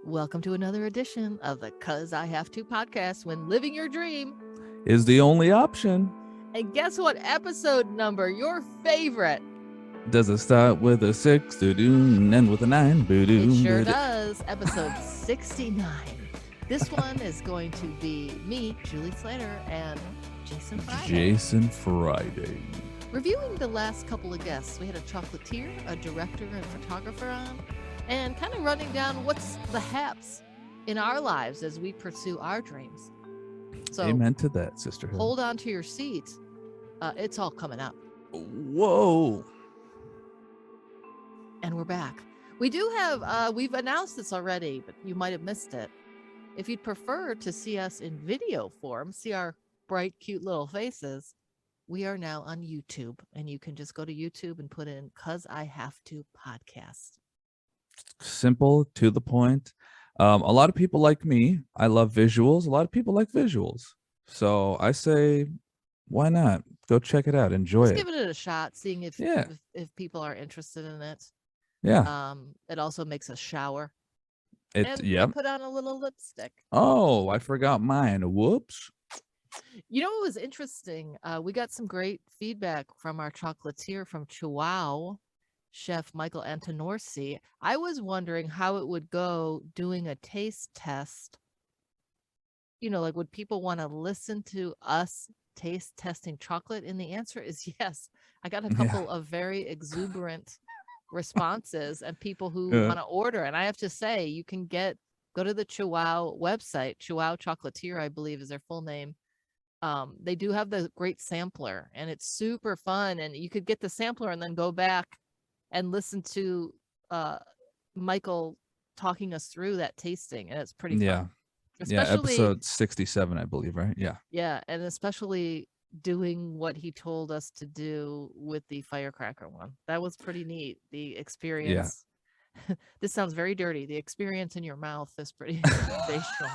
Welcome to another edition of the Cuz I Have To podcast, when living your dream is the only option. And guess what episode number? Your favorite. Does it start with a 6 and end with a 9? It sure does. Episode 69. This one is going to be me, Julie Slater, and Jason Friday. Jason Friday. Reviewing the last couple of guests. We had a chocolatier, a director, and photographer on, and kind of running down what's the haps in our lives as we pursue our dreams. So amen to that, sisterhood. Hold on to your seat. It's all coming up. Whoa. And we're back. We do have, we've announced this already, but you might have missed it. If you'd prefer to see us in video form, see our bright, cute little faces, we are now on YouTube. And you can just go to YouTube and put in Cuz I Have To podcast. Simple, to the point. A lot of people like me. I love visuals. A lot of people like visuals. So I say, why not? Go check it out. Enjoy Just it. giving it a shot, seeing if people are interested in it. Yeah. It also makes us shower. And put on a little lipstick. Oh, I forgot mine. Whoops. You know what was interesting? We got some great feedback from our chocolatier from Chihuahua, Chef Michael Antonorsi. I was wondering how it would go doing a taste test. You know, like, would people want to listen to us taste testing chocolate? And the answer is yes. I got a couple of very exuberant responses and people who want to order. And I have to say, you can go to the Chihuahua website. Chihuahua Chocolatier, I believe, is their full name. They do have the great sampler, and it's super fun. And you could get the sampler and then go back and listen to Michael talking us through that tasting, and it's pretty fun. Especially, episode 67, I believe, right? Yeah, and especially doing what he told us to do with the firecracker one. That was pretty neat. The experience. This sounds very dirty. The experience in your mouth is pretty sensational.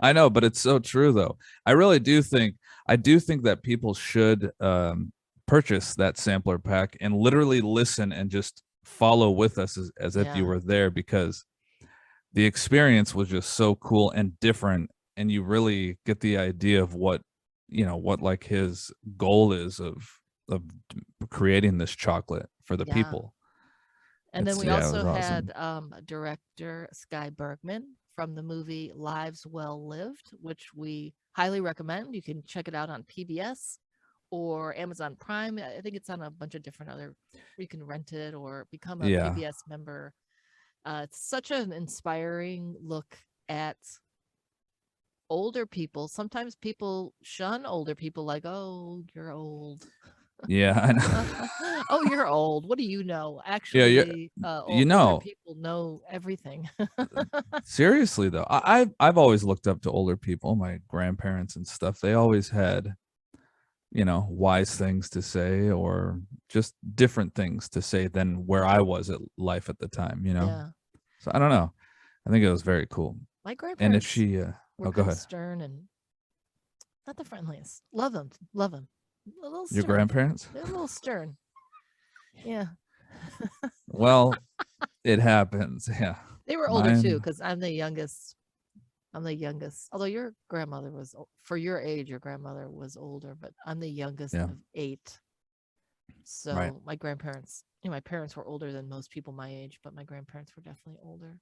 I know, but it's so true, though. I really do think that people should purchase that sampler pack and literally listen and just follow with us as if you were there, because the experience was just so cool and different, and you really get the idea of what like his goal is of creating this chocolate for the people. And then we also had director Sky Bergman from the movie Lives Well Lived, which we highly recommend. You can check it out on PBS or Amazon Prime. I think it's on a bunch of different other, you can rent it or become a PBS member. It's such an inspiring look at older people. Sometimes people shun older people, like, oh, you're old. Yeah, I know. Oh, you're old. What do you know? Actually, older people know everything. Seriously, though, I've always looked up to older people, my grandparents and stuff. They always had, wise things to say, or just different things to say than where I was at life at the time. Yeah. So I don't know. I think it was very cool. My grandparents. And if she, were go ahead. Stern and not the friendliest. Love them. A little stern. Your grandparents? They're a little stern. Yeah. Well, it happens. Yeah. They were older too, because I'm the youngest. Although your grandmother was, for your age, your grandmother was older, but I'm the youngest of 8. So my grandparents, my parents were older than most people my age, but my grandparents were definitely older.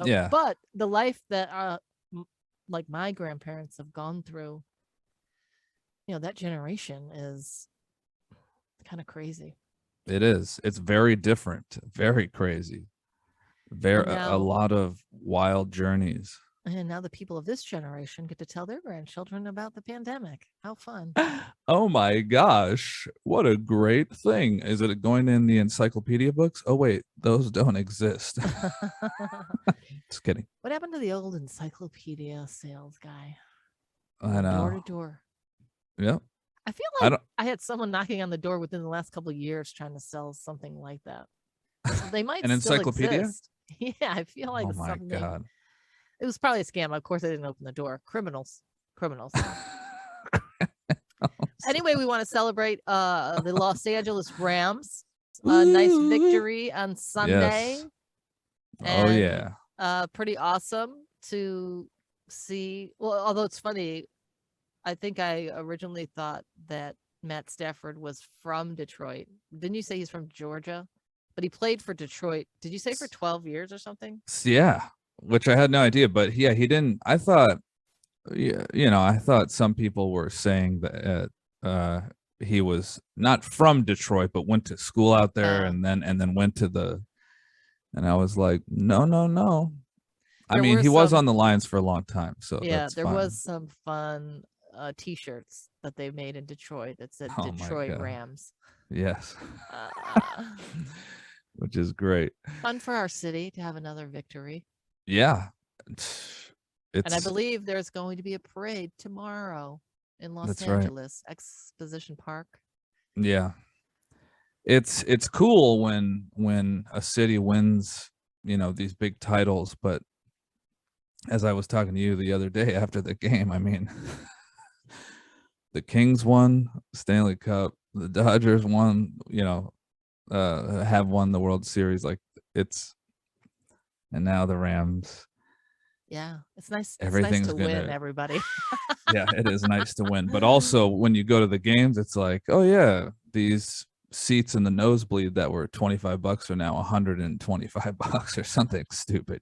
Yeah. But the life that like my grandparents have gone through, that generation is kind of crazy. It is. It's very different, very crazy. A lot of wild journeys. And now the people of this generation get to tell their grandchildren about the pandemic. How fun. Oh my gosh. What a great thing. Is it going in the encyclopedia books? Oh, wait, those don't exist. Just kidding. What happened to the old encyclopedia sales guy? I know. Door to door. Yep. I feel like I had someone knocking on the door within the last couple of years trying to sell something like that. So they might an still encyclopedia exist. Yeah, I feel like something. God. It was probably a scam. Of course, I didn't open the door. Criminals. Anyway, we want to celebrate the Los Angeles Rams. A nice victory on Sunday. Yes. Oh, yeah. Pretty awesome to see. Well, although it's funny, I think I originally thought that Matt Stafford was from Detroit. Didn't you say he's from Georgia? But he played for Detroit. Did you say for 12 years or something? Yeah, which I had no idea, but yeah, he didn't. I thought, yeah, I thought some people were saying that he was not from Detroit, but went to school out there, Uh, and then went to the. And I was like, no, no, no. I there mean, were he was some, on the Lions for a long time, so yeah, that's there was fine. some fun t-shirts that they made in Detroit that said Oh my Detroit god, Rams. yes, Uh, which is great. Fun for our city to have another victory. Yeah, And I it's believe there's going to be a parade tomorrow in Los that's right. Angeles, Exposition Park. Yeah, it's cool when a city wins, these big titles. But as I was talking to you the other day after the game, I mean, the Kings won Stanley Cup, the Dodgers won, have won the World Series. Like it's, and now the Rams. Yeah, it's nice. It's nice Everything's to win, gonna, everybody. yeah, it is nice to win. But also when you go to the games, it's like, oh yeah, these seats in the nosebleed that were $25 are now $125 or something stupid,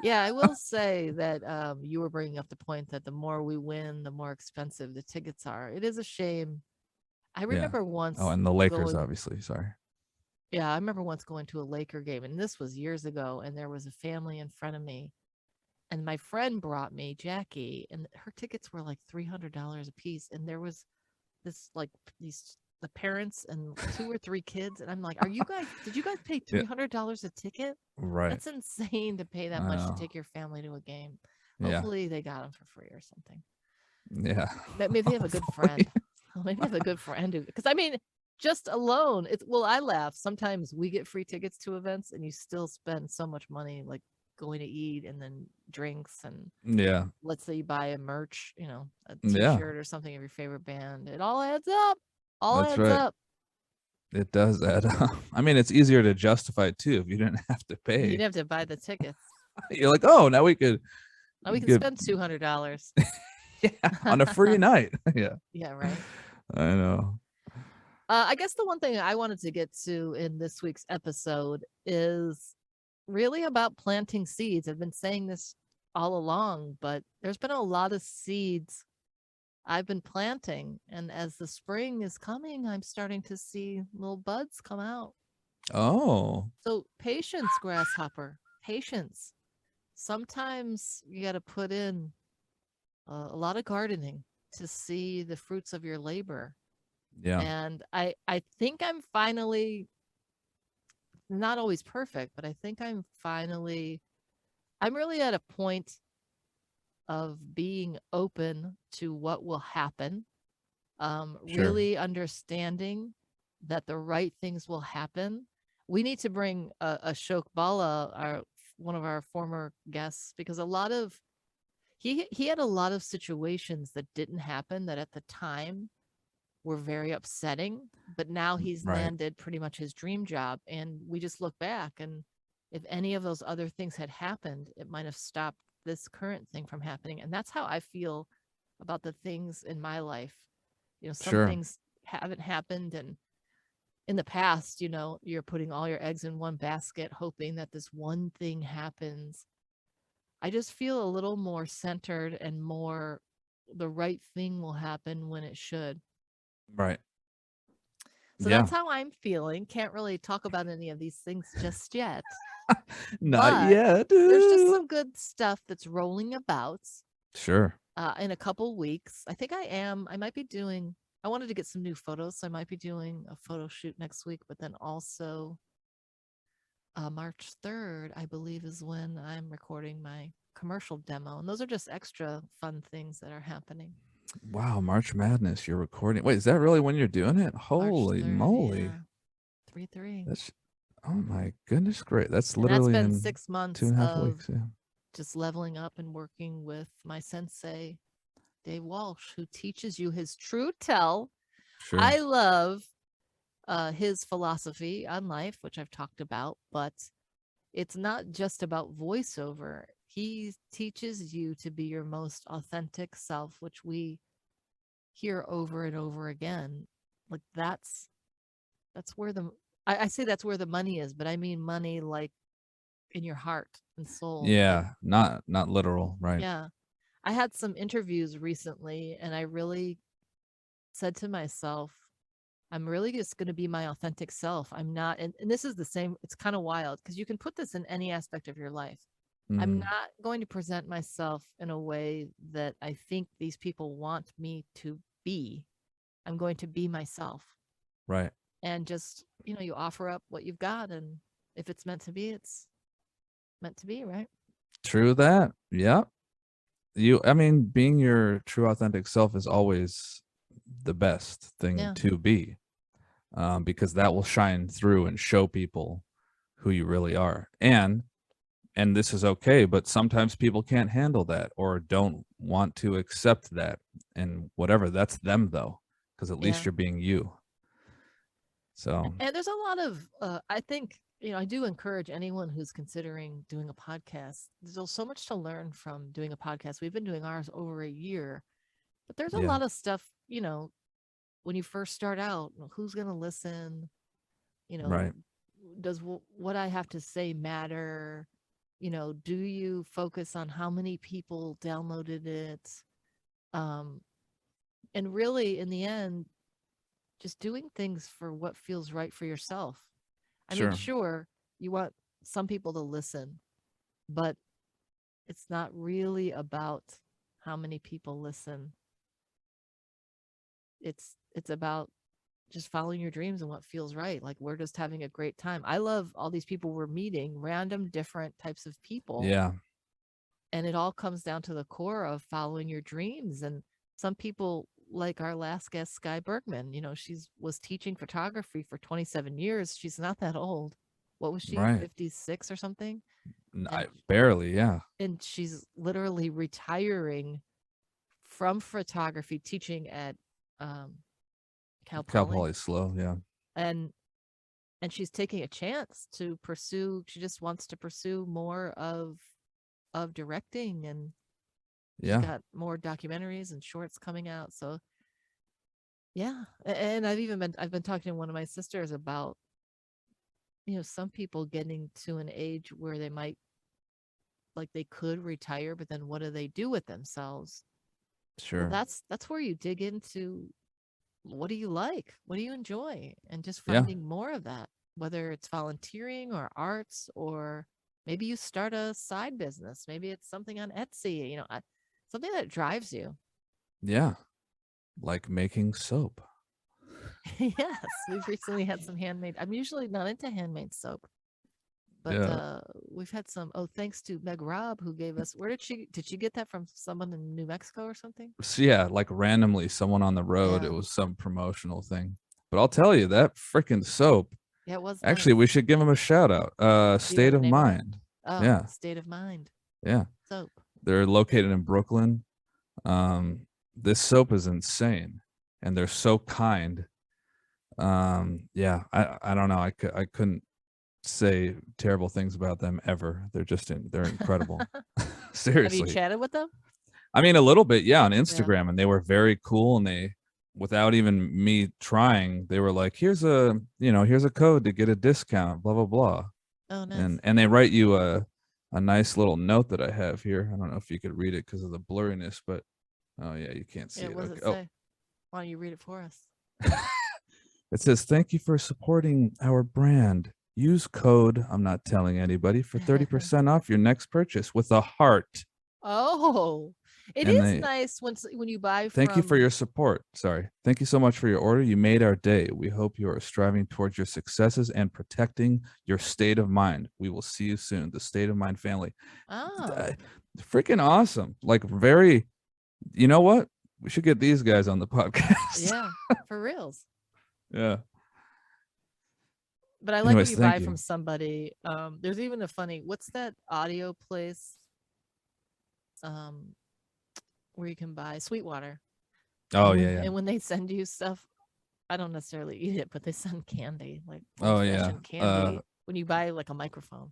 Yeah, I will say that you were bringing up the point that the more we win, the more expensive the tickets are. It is a shame. I Yeah. remember Oh, once and the Lakers, going, obviously. Sorry. yeah, I remember once going to a Laker game, and this was years ago, and there was a family in front of me, and my friend brought me Jackie, and her tickets were like $300 a piece, and there was this like these the parents and 2 or 3 kids, and I'm like, "Are you guys? Did you guys pay Yeah. $300 a ticket? Right. That's insane to pay that I much to know. take your family to a game." Yeah. Hopefully, they got them for free or something. Yeah. Maybe they have a good Hopefully. friend. Maybe they have a good friend because I mean, just alone, it's well, I laugh. Sometimes we get free tickets to events, and you still spend so much money, like going to eat and then drinks and Yeah. let's say you buy a merch, a Yeah. t-shirt or something of your favorite band. It all adds up. All That's adds right. up. It does add up. I mean, it's easier to justify too if you didn't have to You pay. didn't have to buy the tickets. You're like, oh, now we could Now we can get, spend $200. yeah, on a free night. Yeah. Yeah, right. I know. I guess the one thing I wanted to get to in this week's episode is really about planting seeds. I've been saying this all along, but there's been a lot of seeds I've been planting. And as the spring is coming, I'm starting to see little buds come out. Oh, So patience, grasshopper, patience. Sometimes you got to put in a lot of gardening to see the fruits of your labor. yeah. And I think I'm finally not always perfect, but I think I'm really at a point of being open to what will happen, Sure. really understanding that the right things will happen. We need to bring Ashok Bala, one of our former guests, because a lot of he had a lot of situations that didn't happen that at the time were very upsetting, but now he's Right. landed pretty much his dream job. And we just look back, and if any of those other things had happened, it might have stopped this current thing from happening. And that's how I feel about the things in my life. Some Sure. things haven't happened. And in the past, you're putting all your eggs in one basket, hoping that this one thing happens. I just feel a little more centered and more the right thing will happen when it should. Right. So Yeah. that's how I'm feeling. Can't really talk about any of these things just yet, Not but yet. there's just some good stuff that's rolling about Sure. in a couple weeks. I might be doing, I wanted to get some new photos, so I might be doing a photo shoot next week, but then also March 3rd, I believe, is when I'm recording my commercial demo. And those are just extra fun things that are happening. Wow, March Madness, you're recording. Wait, is that really when you're doing it? March Holy 3rd, moly. yeah. 3-3. That's oh my goodness, great. That's And that's literally been in six two months and a half of weeks. Yeah. just leveling up and working with my sensei, Dave Walsh, who teaches you his true tell. Sure. I love his philosophy on life, which I've talked about, but it's not just about voiceover. He teaches you to be your most authentic self, which we hear over and over again. Like that's where I say that's where the money is, but I mean money like in your heart and soul. Like, Yeah, not literal, right? yeah. I had some interviews recently and I really said to myself, I'm really just going to be my authentic self. I'm not, and this is the same, it's kind of wild because you can put this in any aspect of your life. I'm Hmm. not going to present myself in a way that I think these people want me to be. I'm going to be myself Right. and just, you offer up what you've got. And if it's meant to be, it's meant to be, right? True that. Yep. I mean, being your true authentic self is always the best thing Yeah. to be, because that will shine through and show people who you really are. And this is okay, but sometimes people can't handle that or don't want to accept that, and whatever, that's them though, because at least Yeah. you're being you. So And there's a lot of, I think, I do encourage anyone who's considering doing a podcast. There's so much to learn from doing a podcast. We've been doing ours over a year, but there's a yeah, lot of stuff, when you first start out, who's going to listen? You know, right, does what I have to say matter? Do you focus on how many people downloaded it? Um, and really, in the end, just doing things for what feels right for yourself. I mean, sure, sure, you want some people to listen, but it's not really about how many people listen. It's about just following your dreams and what feels right. Like we're just having a great time. I love all these people we're meeting, random different types of people, yeah, and it all comes down to the core of following your dreams. And some people, like our last guest, Sky Bergman, she's was teaching photography for 27 years. She's not that old. What was she, right. 56 or something? And Barely, yeah. she's literally retiring from photography, teaching at um, Cal Cal Poly, Poly slow, yeah, and she's taking a chance to pursue. She just wants to pursue more of directing, and she's yeah, got more documentaries and shorts coming out. So yeah, and I've been talking to one of my sisters about some people getting to an age where they might like they could retire, but then what do they do with themselves? Well, sure, that's where you dig into what do you like? What do you enjoy? And just yeah, finding more of that, whether it's volunteering or arts, or maybe you start a side business. Maybe it's something on Etsy, something that drives you. yeah. Like making soap. Yes, we've recently had some handmade. I'm usually not into handmade soap, but Yeah. we've had some. Oh, thanks to Meg Robb who gave us. Where did she get that from? Someone in New Mexico or something? So yeah, like randomly someone on the road, it Yeah, was some promotional thing. But I'll tell you, that freaking soap. yeah, it was Actually, nice. we should give them a shout out. Do you know State the of name of it? Mind. Oh, Yeah, State of Mind yeah. soap. They're located in Brooklyn. Um, this soap is insane, and they're so kind. Yeah, I don't know. I couldn't say terrible things about them ever. They're incredible. Have you Seriously. chatted with them? I mean, a little bit, yeah, on Yeah. Instagram, and they were very cool. And they, without even me trying, they were like, here's a code to get a discount, blah blah blah." Oh, nice. And they write you a nice little note that I have here. I don't know if you could read it because of the blurriness, but oh yeah, you can't see Yeah, it. what does Okay. it Oh, say? Why don't you read it for us? it says, "Thank you for supporting our brand. Use code, I'm not telling anybody, for 30% off your next purchase," with a heart. Oh, it And is they nice when you buy Thank you for from. your support. Sorry. Thank you so much for your order. You made our day. We hope you are striving towards your successes and protecting your state of mind. We will see you soon. The State of Mind family. Uh, Oh, Freaking awesome. Like, very, you know what? We should get these guys on the podcast. yeah, for reals. Yeah. But I like when Anyways, you thank buy you. from somebody. There's even a funny. What's that audio place? Um, where you can buy Sweetwater, Oh, and yeah, when yeah. they send you stuff, I don't necessarily eat it, but they send candy, like old Oh, yeah. fashioned candy, when you buy like a microphone.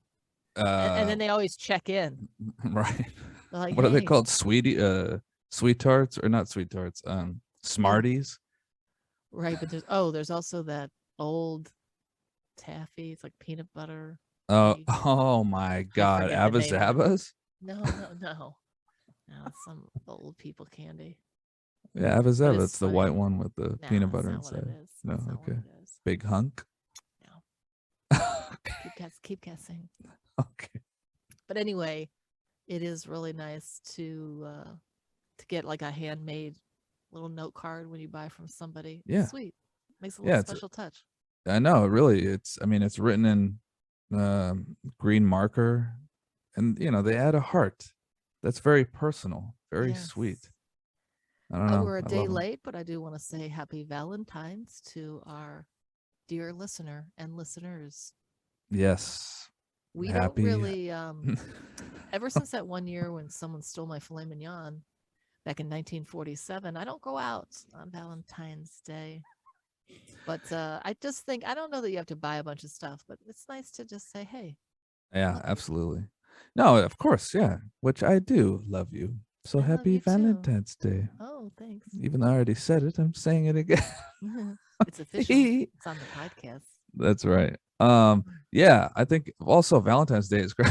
And then they always check in. Right. They're like, What are they hey. called? Sweet tarts or not sweet tarts? Smarties. Right, but there's also that old taffy. It's like peanut butter. Oh my I God. forget the Abba name of it. Zabbas? No, it's some old people candy. Yeah, Abba But Zaba. it's It's the funny. white one with the No, peanut that's butter not what it inside. is. No, That's not what okay. it is. Big hunk. No. Okay. Keep guessing. Okay. But anyway, it is really nice to get like a handmade little note card when you buy from somebody. Yeah. It's sweet. Makes a little special touch. I know, really. It's written in green marker, and they add a heart. That's very personal, very sweet. I don't know. We're a day late, but I do want to say happy Valentine's to our dear listener and listeners. Yes. We don't really ever since that one year when someone stole my filet mignon back in 1947, I don't go out on Valentine's Day. But I just think, I don't know that you have to buy a bunch of stuff, but it's nice to just say, hey. Yeah, absolutely. No, of course, yeah. Which I do love you. So happy Valentine's Day. Oh, thanks. Even though I already said it, I'm saying it again. It's official. It's on the podcast. That's right. Yeah, I think also Valentine's Day is great.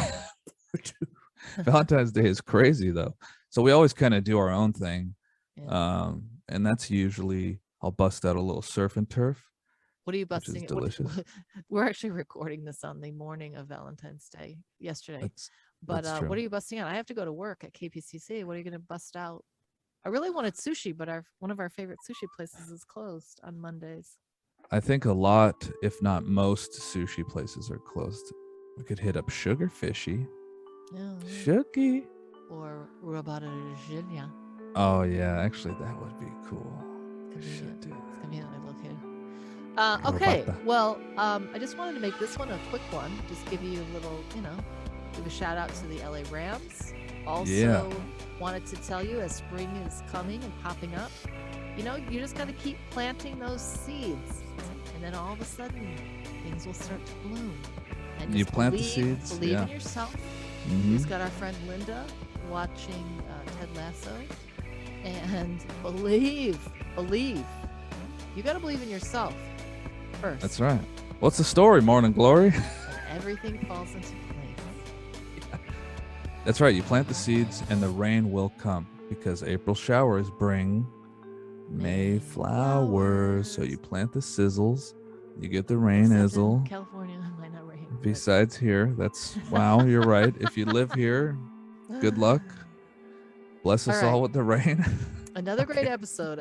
Valentine's Day is crazy though. So we always kind of do our own thing. Yeah. And that's usually I'll bust out a little surf and turf. What are you busting? Which is delicious. We're actually recording this on the morning of Valentine's Day yesterday. But what are you busting out? I have to go to work at KPCC. What are you going to bust out? I really wanted sushi, but one of our favorite sushi places is closed on Mondays. I think a lot, if not most, sushi places are closed. We could hit up Sugar Fishy. Yeah. Shuki. Or Robata Virginia. Oh, yeah. Actually, that would be cool. It's conveniently located. Okay. Well, I just wanted to make this one a quick one. Just give you a little, give a shout out to the LA Rams. Also, wanted to tell you as spring is coming and popping up, you just got to keep planting those seeds. And then all of a sudden, things will start to bloom. And you plant the seeds. Believe in yourself. Mm-hmm. We've got our friend Linda watching Ted Lasso. And believe. You got to believe in yourself first. That's right. What's the story, Morning Glory? And everything falls into place. Yeah. That's right. You plant the seeds and the rain will come because April showers bring May flowers. So you plant the sizzles, you get the rain izzle. California might not rain. Besides here, wow, you're right. If you live here, good luck. Bless us all with the rain. Another great episode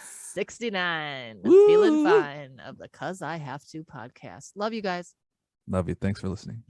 69. Woo! Feeling fine of the Cuz I Have To podcast. Love you guys. Love you. Thanks for listening.